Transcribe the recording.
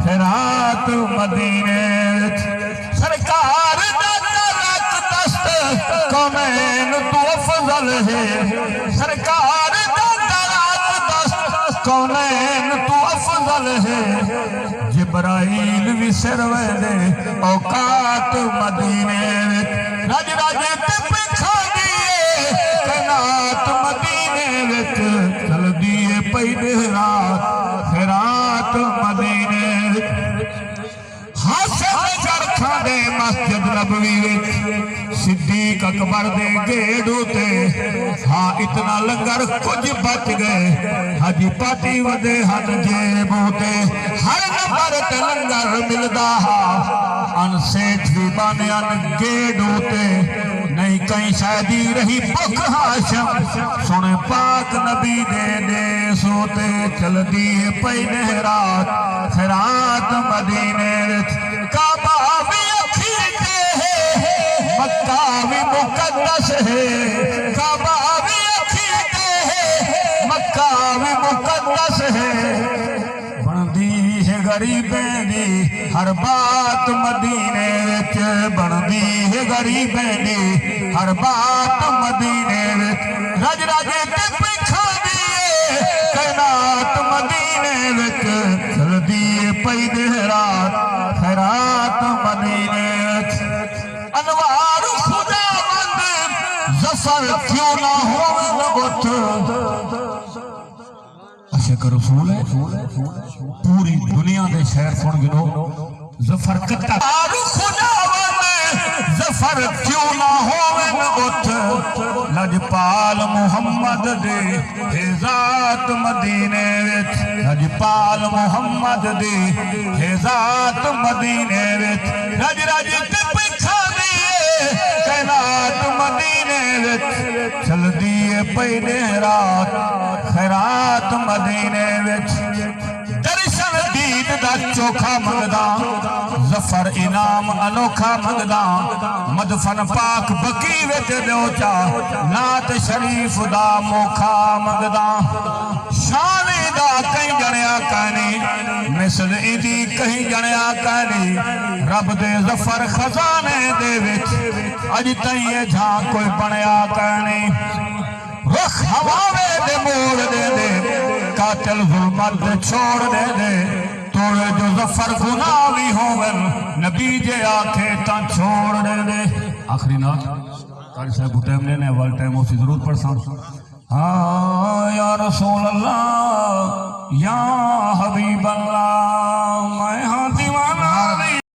खैरात मदीने सरकार कौनैन तू अफजल है सरकार कौनैन तू अफजल है जिब्राइल भी सिर वेंदे औकात मदीने रज रज खा दिए कैनात मदीने विच चल दिए पई रात खैरात मदीने दे मस्जिद नबवी सिद्दीक अकबर दे गेड़ उते हाँ इतना लंगर कुछ बच गए हजी पाटी वदे हन जेब उते हर नंबर ते लंगर मिलदा हा अन सेठ भी बने अन गेड़ उते नहीं कहीं शादी रही भुख हाशम सुने पाक नबी दे सोते चल दिए पई रात खैरात मदीने काबा मक्का भी मुकद्दस है काबा भी अखीदे है मक्का भी मुकद्दस है बनदी है गरीबें दी हर बात मदीने विच बनदी है गरीबें दी हर बात मदीने विच रज रज ते खा दिए कैनात मदीने विच चलदी पई रात खैरात मदीने अनवार खुदावंद जफर क्यों ना हो लगत अशक रसूल है पूरी दुनिया दे शहर सुन गिनो जफर कत्ता खुदावंद जफर क्यों ना हो लगत लजपाल मुहम्मद दे हिजात मदीने विच लजपाल मुहम्मद दे हिजात मदीने विच रज रज कैनात मदीने विच चल दिए पई रात खैरात मदीने विच दर्शन दीद दा चोखा मंगदा जफर इनाम अनोखा मंगदा मदफन पाक बकी विच चा नात शरीफ दा मोखा मंगदा शानी दा कहीं जणिया कहनी मिसल इदी कहीं जणिया कहनी रब दे जफर खजाने दे विच अज तई झां कोई बनया कहनी रुख हवावे दे मोड़ दे दे कातिल जुल्मत छोड़ दे दे तोड़े जो जफर गुनाह भी होवन नबी जे आखे ता छोड़ दे दे आखिरी नात कारी साहब टाइम लेने वाला टाइम उसी जरूर पढ़सा हाँ या रसूल अल्लाह या हबीब अल्लाह